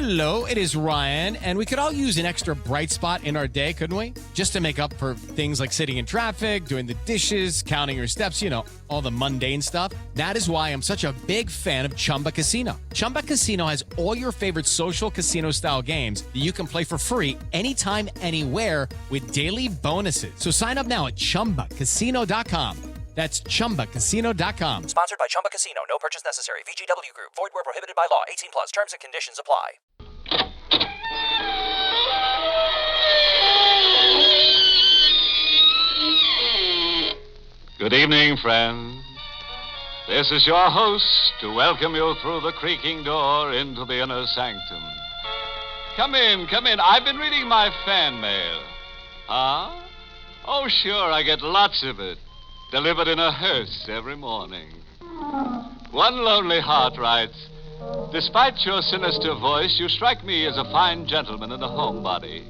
Hello, it is Ryan, and we could all use an extra bright spot in our day, couldn't we? Just to make up for things like sitting in traffic, doing the dishes, counting your steps, all the mundane stuff. That is why I'm such a big fan of Chumba Casino. Chumba Casino has all your favorite social casino-style games that you can play for free anytime, anywhere with daily bonuses. So sign up now at ChumbaCasino.com. That's ChumbaCasino.com. Sponsored by Chumba Casino. No purchase necessary. VGW Group. Void where prohibited by law. 18 plus. Terms and conditions apply. Good evening, friends. This is your host to welcome you through the creaking door into the inner sanctum. Come in, come in. I've been reading my fan mail. Huh? Oh, sure, I get lots of it. Delivered in a hearse every morning. One lonely heart writes, "Despite your sinister voice, you strike me as a fine gentleman and a homebody.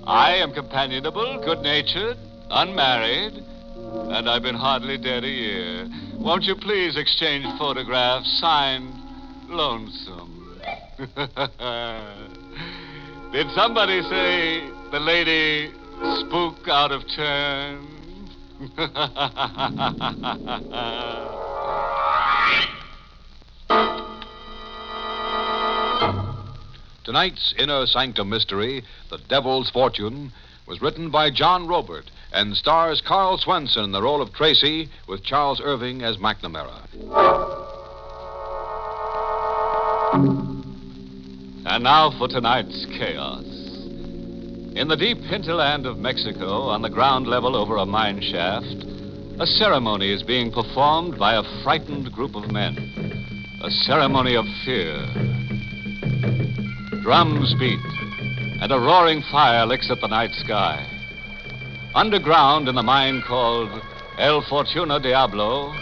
I am companionable, good-natured, unmarried, and I've been hardly dead a year. Won't you please exchange photographs, signed, Lonesome." Did somebody say the lady spook out of turn? Tonight's Inner Sanctum mystery, The Devil's Fortune, was written by John Robert and stars Carl Swenson in the role of Tracy with Charles Irving as McNamara. And now for tonight's chaos. In the deep hinterland of Mexico, on the ground level over a mine shaft, a ceremony is being performed by a frightened group of men. A ceremony of fear. Drums beat, and a roaring fire licks at the night sky. Underground in the mine called El Fortuna Diablo,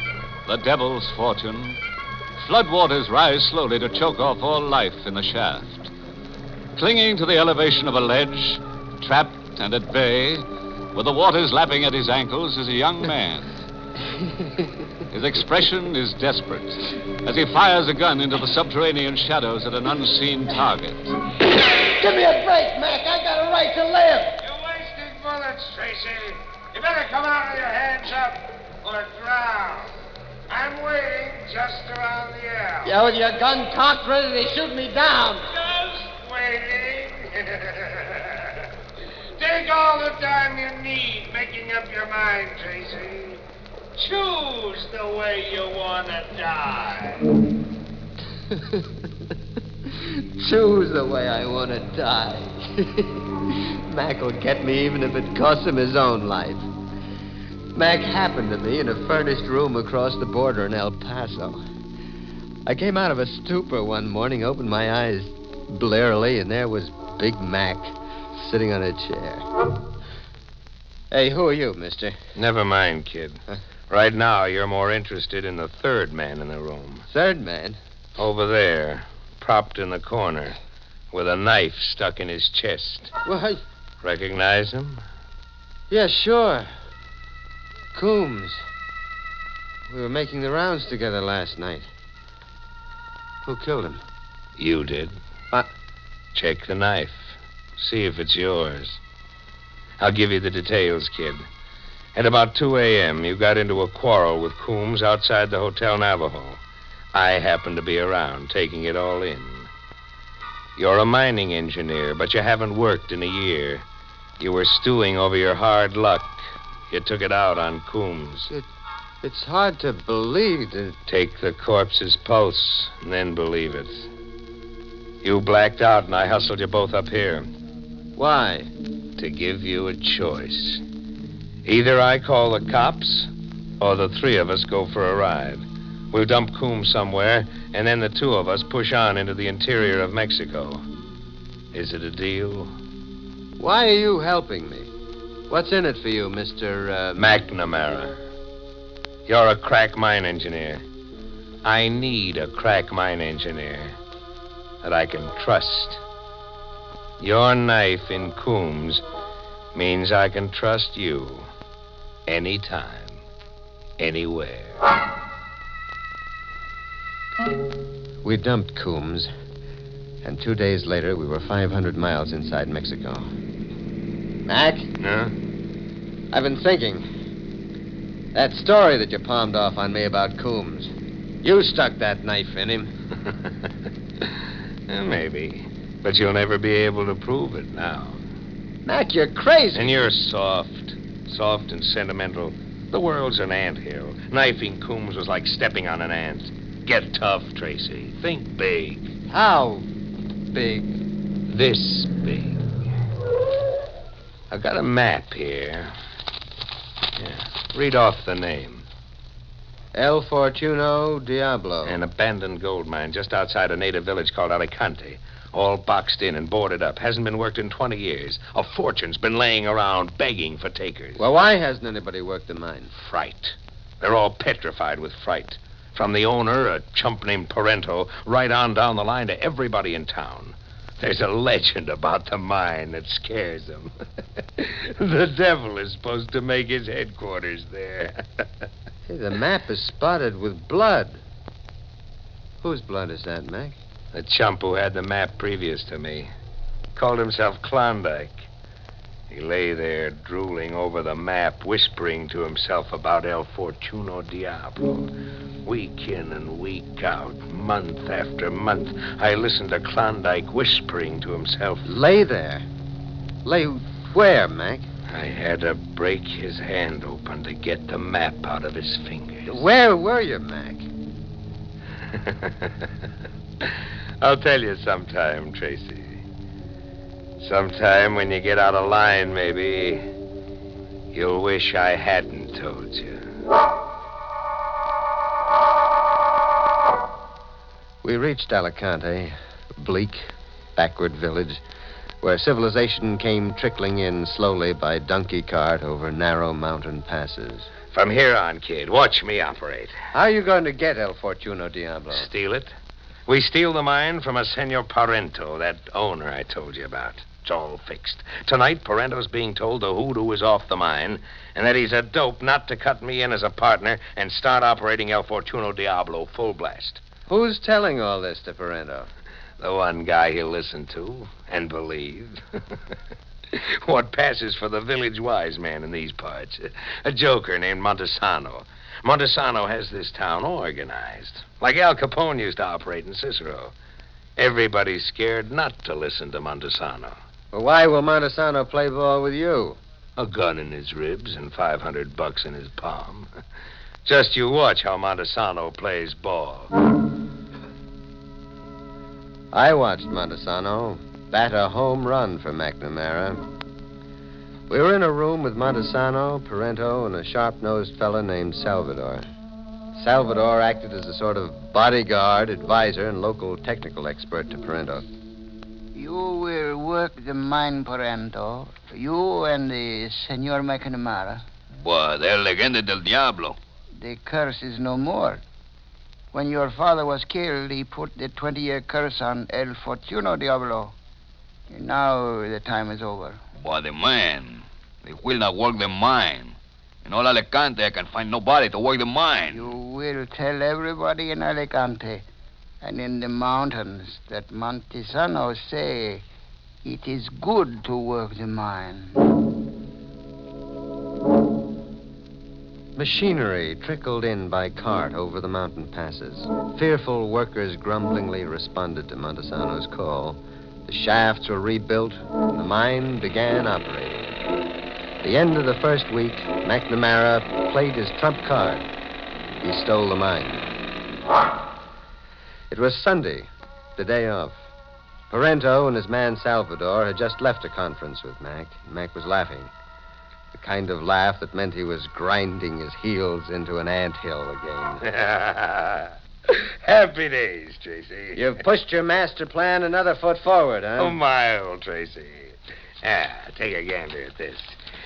the Devil's Fortune, floodwaters rise slowly to choke off all life in the shaft. Clinging to the elevation of a ledge, trapped and at bay, with the waters lapping at his ankles, is a young man. His expression is desperate as he fires a gun into the subterranean shadows at an unseen target. Give me a break, Mac. I got a right to live. You're wasting bullets, Tracy. You better come out with your hands up or drown. I'm waiting just around the alley. Yeah, with your gun cocked, ready to shoot me down. Just waiting. Take all the time you need making up your mind, Tracy. Choose the way you want to die. Choose the way I want to die. Mac will get me even if it costs him his own life. Mac happened to me in a furnished room across the border in El Paso. I came out of a stupor one morning, opened my eyes blearily, and there was Big Mac sitting on a chair. Hey, who are you, mister? Never mind, kid. Right now, you're more interested in the third man in the room. Third man? Over there, propped in the corner, with a knife stuck in his chest. Why? Recognize him? Yeah, sure. Coombs. We were making the rounds together last night. Who killed him? You did. What? Check the knife. See if it's yours. I'll give you the details, kid. At about 2 a.m., you got into a quarrel with Coombs outside the Hotel Navajo. I happened to be around, taking it all in. You're a mining engineer, but you haven't worked in a year. You were stewing over your hard luck. You took it out on Coombs. It's hard to believe that... Take the corpse's pulse, and then believe it. You blacked out, and I hustled you both up here. Why? To give you a choice. Either I call the cops, or the three of us go for a ride. We'll dump Coombs somewhere, and then the two of us push on into the interior of Mexico. Is it a deal? Why are you helping me? What's in it for you, Mr. McNamara. You're a crack mine engineer. I need a crack mine engineer that I can trust. Your knife in Coombs means I can trust you anytime, anywhere. We dumped Coombs. And 2 days later, we were 500 miles inside Mexico. Mac? Huh? I've been thinking. That story that you palmed off on me about Coombs. You stuck that knife in him. Maybe. But you'll never be able to prove it now. Mac, you're crazy. And you're soft. Soft and sentimental. The world's an anthill. Knifing Coombs was like stepping on an ant. Get tough, Tracy. Think big. How big? This big. I've got a map here. Yeah. Read off the name. El Fortuno Diablo. An abandoned gold mine just outside a native village called Alicante. All boxed in and boarded up. Hasn't been worked in 20 years. A fortune's been laying around begging for takers. Well, why hasn't anybody worked the mine? Fright. They're all petrified with fright. From the owner, a chump named Parento, right on down the line to everybody in town. There's a legend about the mine that scares them. The devil is supposed to make his headquarters there. Hey, the map is spotted with blood. Whose blood is that, Mac? The chump who had the map previous to me. Called himself Klondike. He lay there drooling over the map, whispering to himself about El Fortuno Diablo. Week in and week out, month after month, I listened to Klondike whispering to himself. Lay there? Lay where, Mac? I had to break his hand open to get the map out of his fingers. Where were you, Mac? I'll tell you sometime, Tracy. Sometime when you get out of line, maybe, you'll wish I hadn't told you. We reached Alicante, a bleak, backward village, where civilization came trickling in slowly by donkey cart over narrow mountain passes. From here on, kid, watch me operate. How are you going to get El Fortuno Diablo? Steal it? We steal the mine from a Senor Parento, that owner I told you about. It's all fixed. Tonight, Parento's being told the hoodoo is off the mine, and that he's a dope not to cut me in as a partner and start operating El Fortuno Diablo full blast. Who's telling all this to Parento? The one guy he'll listen to and believe. What passes for the village wise man in these parts? A joker named Montesano. Montesano has this town organized, like Al Capone used to operate in Cicero. Everybody's scared not to listen to Montesano. Well, why will Montesano play ball with you? A gun in his ribs and $500 in his palm. Just you watch how Montesano plays ball. I watched Montesano bat a home run for McNamara. We were in a room with Montesano, Parento, and a sharp-nosed fella named Salvador. Salvador acted as a sort of bodyguard, advisor, and local technical expert to Parento. You will work the mine, Parento. You and the Senor McNamara. But El Legende del Diablo. The curse is no more. When your father was killed, he put the 20-year curse on El Fortuno Diablo. And now the time is over. But the man, they will not work the mine. In all Alicante, I can find nobody to work the mine. You will tell everybody in Alicante and in the mountains that Montesano say it is good to work the mine. Machinery trickled in by cart over the mountain passes. Fearful workers grumblingly responded to Montesano's call. The shafts were rebuilt, and the mine began operating. At the end of the first week, McNamara played his trump card. He stole the mine. It was Sunday, the day off. Parento and his man Salvador had just left a conference with Mac. Mac was laughing. The kind of laugh that meant he was grinding his heels into an anthill again. Happy days, Tracy. You've pushed your master plan another foot forward, huh? Oh, my old Tracy. Take a gander at this.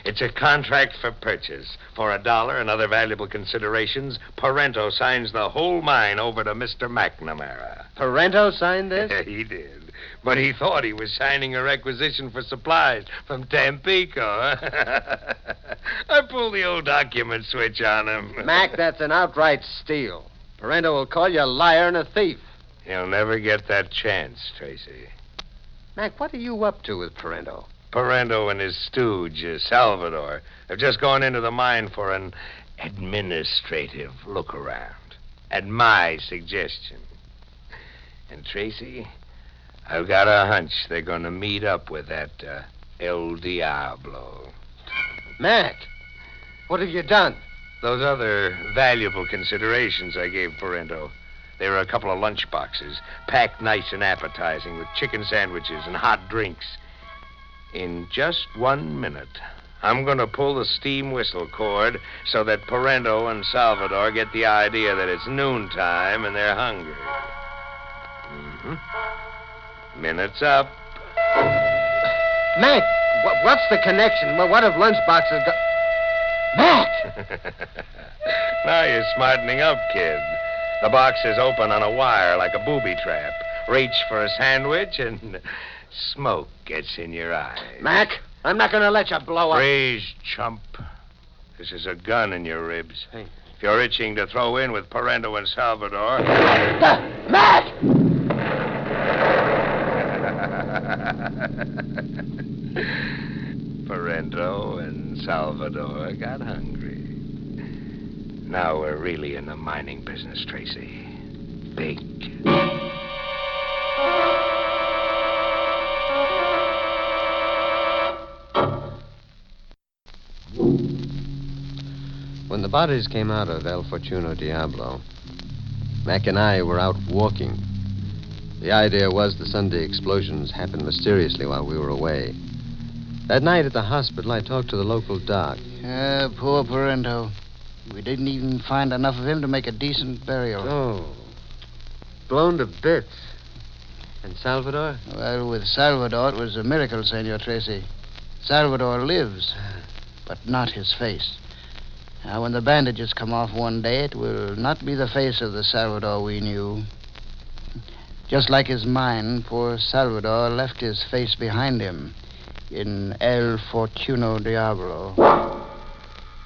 It's a contract for purchase. For $1 and other valuable considerations, Parento signs the whole mine over to Mr. McNamara. Parento signed this? He did. But he thought he was signing a requisition for supplies from Tampico. I pulled the old document switch on him. Mac, that's an outright steal. Parento will call you a liar and a thief. You'll never get that chance, Tracy. Mac, what are you up to with Parento? Parento and his stooge, Salvador, have just gone into the mine for an administrative look-around. At my suggestion. And, Tracy, I've got a hunch they're going to meet up with that El Diablo. Mac, what have you done? Those other valuable considerations I gave Parento. They were a couple of lunch boxes, packed nice and appetizing with chicken sandwiches and hot drinks. In just 1 minute, I'm going to pull the steam whistle cord so that Parento and Salvador get the idea that it's noontime and they're hungry. Mm-hmm. Minute's up. Mac, what's the connection? What have lunchboxes got... Mac! Now you're smartening up, kid. The box is open on a wire like a booby trap. Reach for a sandwich and smoke gets in your eyes. Mac, I'm not going to let you blow up. Freeze, chump. This is a gun in your ribs. Hey. If you're itching to throw in with Parento and Salvador... Mac! Parento and Salvador got hungry. Now we're really in the mining business, Tracy. Big. When the bodies came out of El Fortuno Diablo, Mac and I were out walking. The idea was the Sunday explosions happened mysteriously while we were away. That night at the hospital, I talked to the local doc. Poor Parento. We didn't even find enough of him to make a decent burial. Oh. Blown to bits. And Salvador? Well, with Salvador, it was a miracle, Senor Tracy. Salvador lives, but not his face. Now, when the bandages come off one day, it will not be the face of the Salvador we knew. Just like his mind, poor Salvador left his face behind him in El Fortuno Diablo.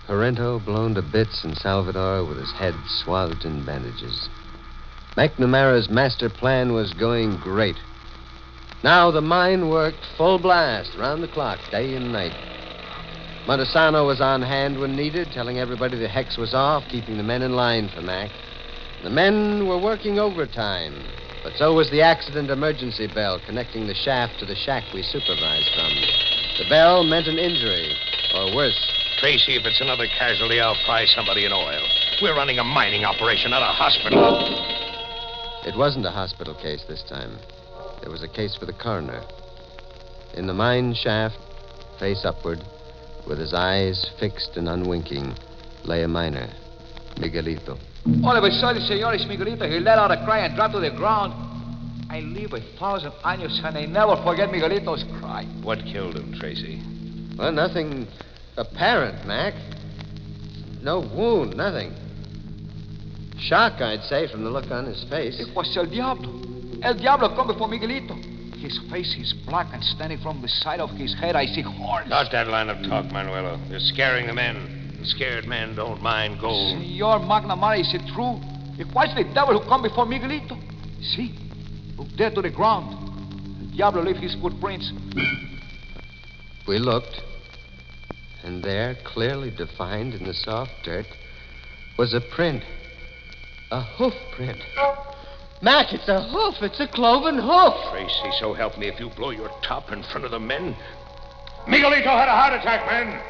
Parento blown to bits and Salvador with his head swathed in bandages. McNamara's master plan was going great. Now the mine worked full blast, round the clock, day and night. Montesano was on hand when needed, telling everybody the hex was off, keeping the men in line for Mac. The men were working overtime, but so was the accident emergency bell connecting the shaft to the shack we supervised from. The bell meant an injury, or worse. Tracy, if it's another casualty, I'll fry somebody in oil. We're running a mining operation, not a hospital. It wasn't a hospital case this time. It was a case for the coroner. In the mine shaft, face upward, with his eyes fixed and unwinking, lay a miner, Miguelito. All of a sudden, Señores Miguelito, he let out a cry and dropped to the ground. I live 1,000 años and I never forget Miguelito's cry. What killed him, Tracy? Well, nothing apparent, Mac. No wound, nothing. Shock, I'd say, from the look on his face. It was El Diablo. El Diablo come before Miguelito. His face is black and standing from the side of his head, I see horns. Not that line of talk, Manuelo. You're scaring the men. And scared men don't mind gold. Senor McNamara, is it true? It was the devil who come before Miguelito. See? Look there to the ground. El Diablo left his footprints. We looked, and there, clearly defined in the soft dirt, was a print. A hoof print. Mac, it's a hoof. It's a cloven hoof. Tracy, so help me if you blow your top in front of the men. Miguelito had a heart attack, men.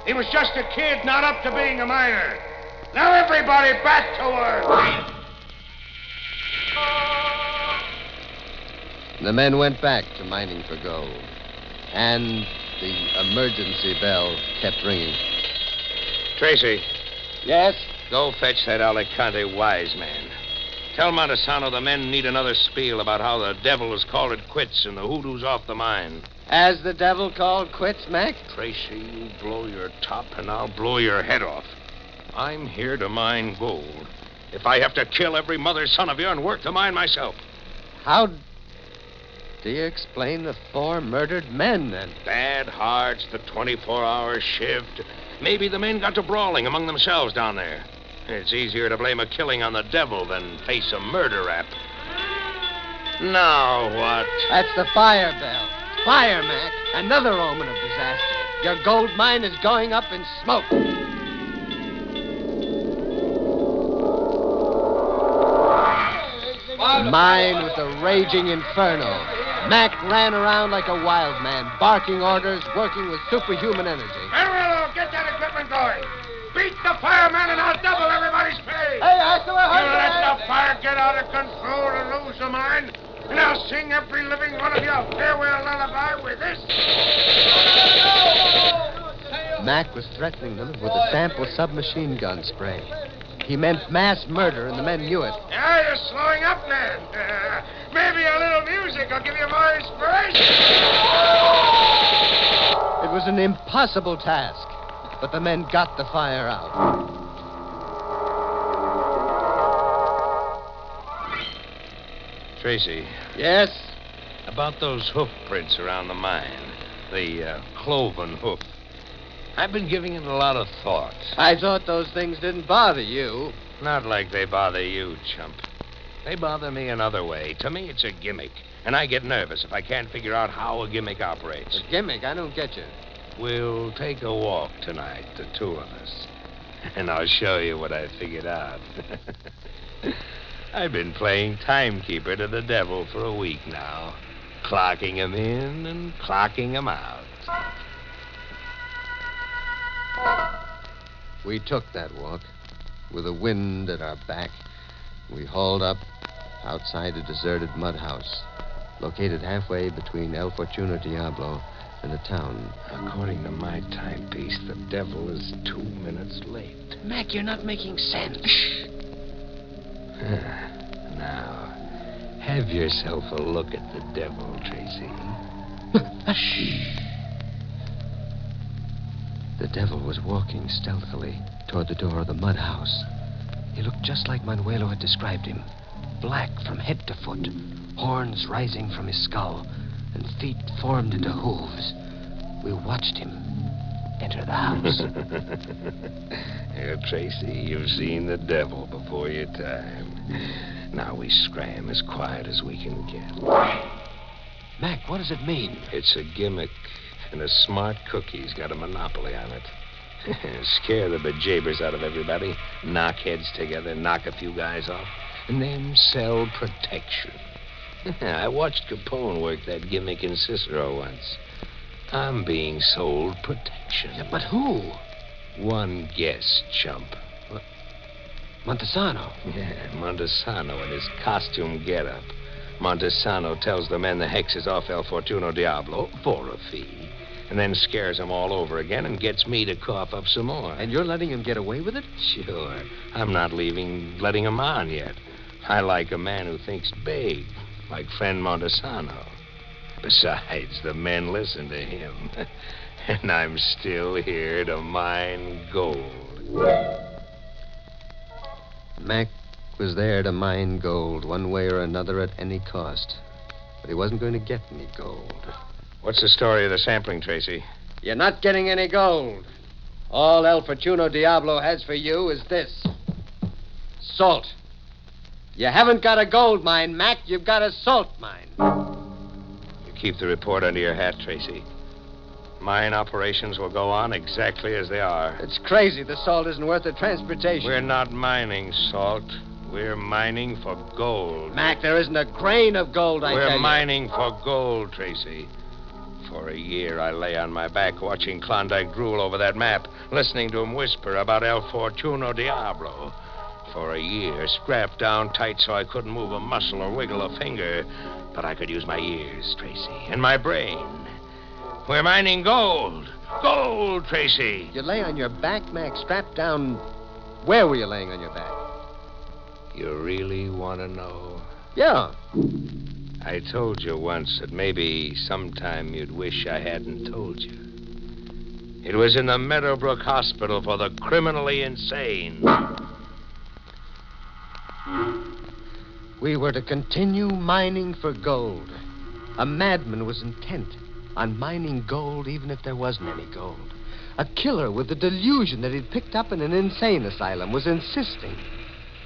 He was just a kid, not up to being a miner. Now everybody back to work. The men went back to mining for gold. And the emergency bell kept ringing. Tracy, Yes? go fetch that Alicante wise man. Tell Montesano the men need another spiel about how the devil has called it quits and the hoodoo's off the mine. As the devil called quits, Mac? Tracy, you blow your top and I'll blow your head off. I'm here to mine gold. If I have to kill every mother's son of you and work the mine myself. How do you explain the 4 murdered men, then? Bad hearts, the 24-hour shift. Maybe the men got to brawling among themselves down there. It's easier to blame a killing on the devil than face a murder rap. Now what? That's the fire bell. Fire, Mac. Another omen of disaster. Your gold mine is going up in smoke. The mine was a raging inferno. Mac ran around like a wild man, barking orders, working with superhuman energy. Amarillo, get that equipment going. Beat the fireman and I'll double everybody's pay. Hey, I saw You let the fire get out of control and lose the mine, and I'll sing every living one of you a farewell lullaby with this. Mac was threatening them with a sample submachine gun spray. He meant mass murder, and the men knew it. Now you're slowing up, man. Maybe a little music will give you more inspiration. It was an impossible task, but the men got the fire out. Tracy, Yes? about those hoof prints around the mine, the cloven hoof. I've been giving it a lot of thought. I thought those things didn't bother you. Not like they bother you, chump. They bother me another way. To me, it's a gimmick. And I get nervous if I can't figure out how a gimmick operates. A gimmick? I don't get you. We'll take a walk tonight, the two of us. And I'll show you what I figured out. I've been playing timekeeper to the devil for a week now. Clocking him in and clocking him out. We took that walk. With the wind at our back, we hauled up outside a deserted mud house, located halfway between El Fortuno Diablo and the town. According to my timepiece, the devil is 2 minutes late. Mac, you're not making sense. Now, have yourself a look at the devil, Tracy. The devil was walking stealthily toward the door of the mud house. He looked just like Manuelo had described him. Black from head to foot, horns rising from his skull, and feet formed into hooves. We watched him enter the house. Yeah, Tracy, you've seen the devil before your time. Now we scram as quiet as we can get. Mac, what does it mean? It's a gimmick, and a smart cookie's got a monopoly on it. Scare the bejabers out of everybody, knock heads together, knock a few guys off, and then sell protection. I watched Capone work that gimmick in Cicero once. I'm being sold protection. Yeah, but who? One guess, chump. Montesano. Yeah, Montesano in his costume getup. Montesano tells the men the hex is off El Fortuno Diablo for a fee, and then scares them all over again and gets me to cough up some more. And you're letting him get away with it? Sure. I'm not letting him on yet. I like a man who thinks big, like friend Montesano. Besides, the men listen to him. And I'm still here to mine gold. Mac was there to mine gold one way or another at any cost. But he wasn't going to get any gold. What's the story of the sampling, Tracy? You're not getting any gold. All El Fortuno Diablo has for you is this. Salt. You haven't got a gold mine, Mac. You've got a salt mine. You keep the report under your hat, Tracy. Mine operations will go on exactly as they are. It's crazy. The salt isn't worth the transportation. We're not mining salt. We're mining for gold. Mac, there isn't a grain of gold, I tell you. We're mining for gold, Tracy. For a year, I lay on my back watching Klondike drool over that map, listening to him whisper about El Fortuno Diablo. For a year, strapped down tight so I couldn't move a muscle or wiggle a finger. But I could use my ears, Tracy, and my brain. We're mining gold. Gold, Tracy. You lay on your back, Mac, strapped down. Where were you laying on your back? You really want to know? Yeah. I told you once that maybe sometime you'd wish I hadn't told you. It was in the Meadowbrook Hospital for the criminally insane. We were to continue mining for gold. A madman was intent on mining gold even if there wasn't any gold. A killer with the delusion that he'd picked up in an insane asylum was insisting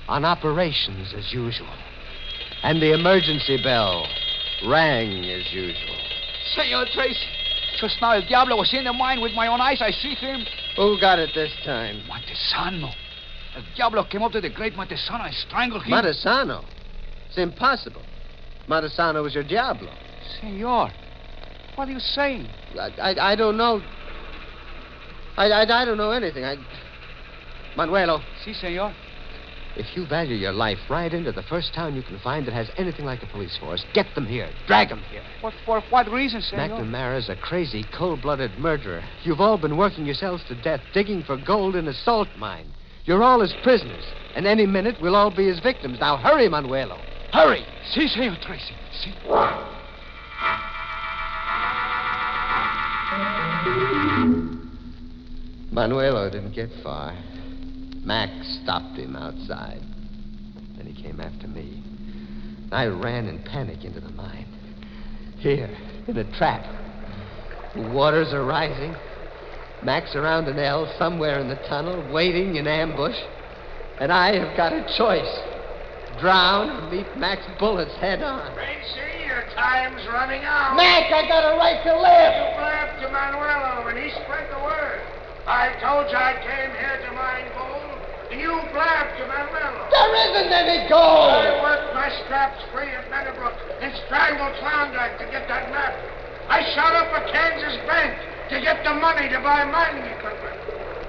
on operations as usual. And the emergency bell rang as usual. Senor Tracy, just now El Diablo was in the mine with my own eyes. I see him. Who got it this time? Montesano. El Diablo came up to the great Montesano and strangled him. Montesano? It's impossible. Montesano was your Diablo. Senor, what are you saying? I don't know. I don't know anything. Manuelo. Si, senor. If you value your life, ride into the first town you can find that has anything like a police force. Get them here. Drag them here. For what reason, senor? McNamara's a crazy, cold-blooded murderer. You've all been working yourselves to death, digging for gold in a salt mine. You're all his prisoners, and any minute we'll all be his victims. Now hurry, Manuelo. Hurry! Si, senor Tracy. Si. Manuelo didn't get far. Mac stopped him outside. Then he came after me. I ran in panic into the mine. Here, in a trap. The waters are rising. Mac's around an L somewhere in the tunnel, waiting in ambush. And I have got a choice. Drown or meet Mac's bullets head on. Tracy, your time's running out. Mac, I got a right to live! You blabbed to Manuelo, and he spread the word. I told you I came here to mine gold, and you blabbed to Manuelo. There isn't any gold! I worked my straps free at Meadowbrook and strangled Klondike to get that map. I shot up a Kansas bank to get the money to buy mining equipment.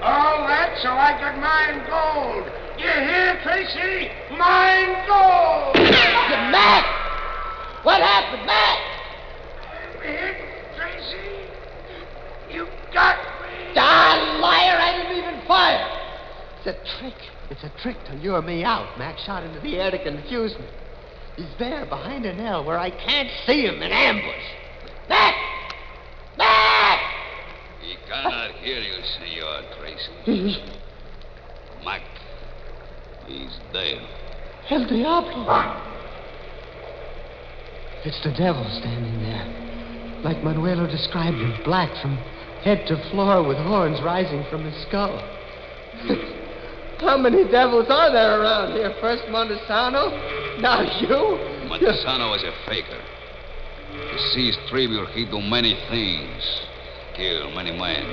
All that so I could mine gold. You hear, Tracy? Mine gold! Mac! What happened, Mac? I'm hit, Tracy. You got me. Ah, liar! I didn't even fire. It's a trick. It's a trick to lure me out. Mac shot into the air to confuse me. He's there behind an L where I can't see him in ambush. Mac! Mac! He cannot hear you, Senor Tracy. Mac, he's dead. El Diablo. It's the devil standing there. Like Manuelo described him, black from head to floor with horns rising from his skull. How many devils are there around here? First Montesano, now you. Montesano was a faker. He seized tribute. He do many things. Kill many men.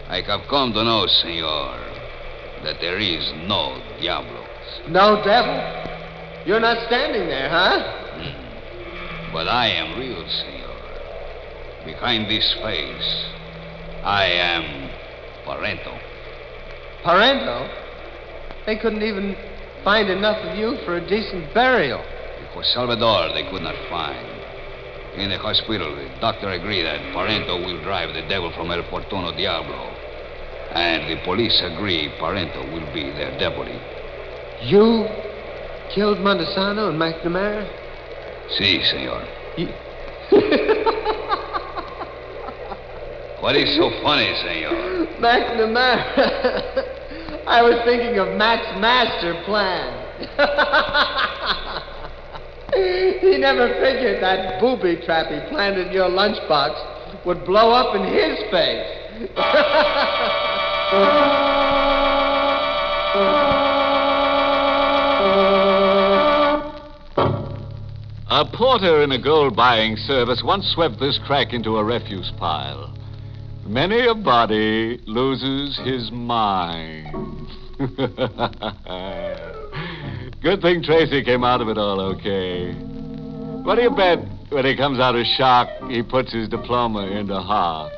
I have come to know, senor, that there is no Diablo. No devil? You're not standing there, huh? But I am real, senor. Behind this face, I am Parento. Parento? They couldn't even find enough of you for a decent burial. It was Salvador they could not find. In the hospital, the doctor agreed that Parento will drive the devil from El Fortuno Diablo. And the police agree Parento will be their deputy. You killed Montesano and McNamara? Si, senor. What is so funny, senor? McNamara. I was thinking of Mac's master plan. He never figured that booby trap he planted in your lunchbox would blow up in his face. A porter in a gold-buying service once swept this crack into a refuse pile. Many a body loses his mind. Good thing Tracy came out of it all okay. What do you bet when he comes out of shock, he puts his diploma into hock?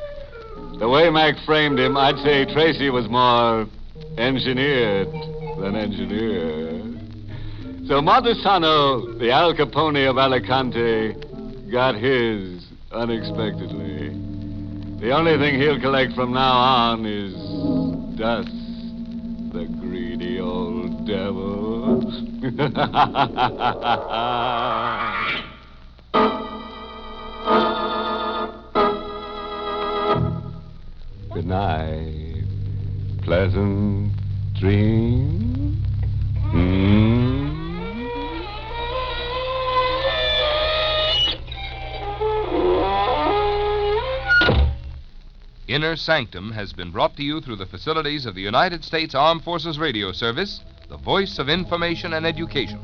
The way Mac framed him, I'd say Tracy was more engineered than engineer. So Montesano, the Al Capone of Alicante, got his unexpectedly. The only thing he'll collect from now on is dust. The greedy old devil. Good night. Pleasant dreams. Inner Sanctum has been brought to you through the facilities of the United States Armed Forces Radio Service, the voice of information and education.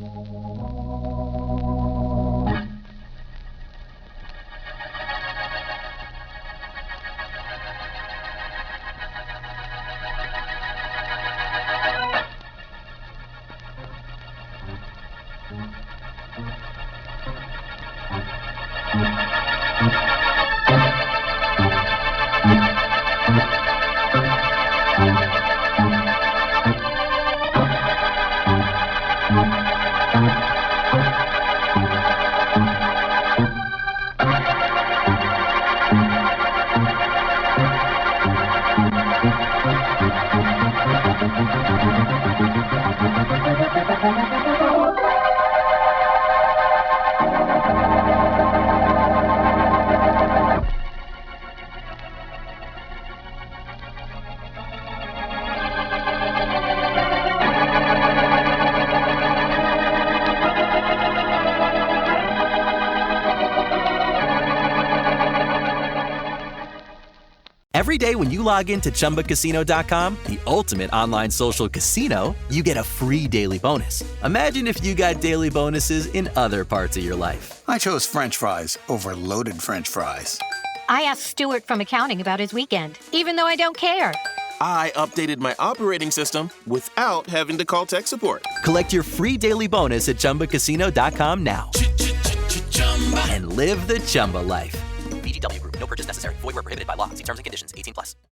Every day when you log into ChumbaCasino.com, the ultimate online social casino, you get a free daily bonus. Imagine if you got daily bonuses in other parts of your life. I chose French fries over loaded French fries. I asked Stuart from accounting about his weekend, even though I don't care. I updated my operating system without having to call tech support. Collect your free daily bonus at ChumbaCasino.com now. And live the Chumba life. VGW Group. No purchase necessary. Void where prohibited by law. See terms and conditions. 18+.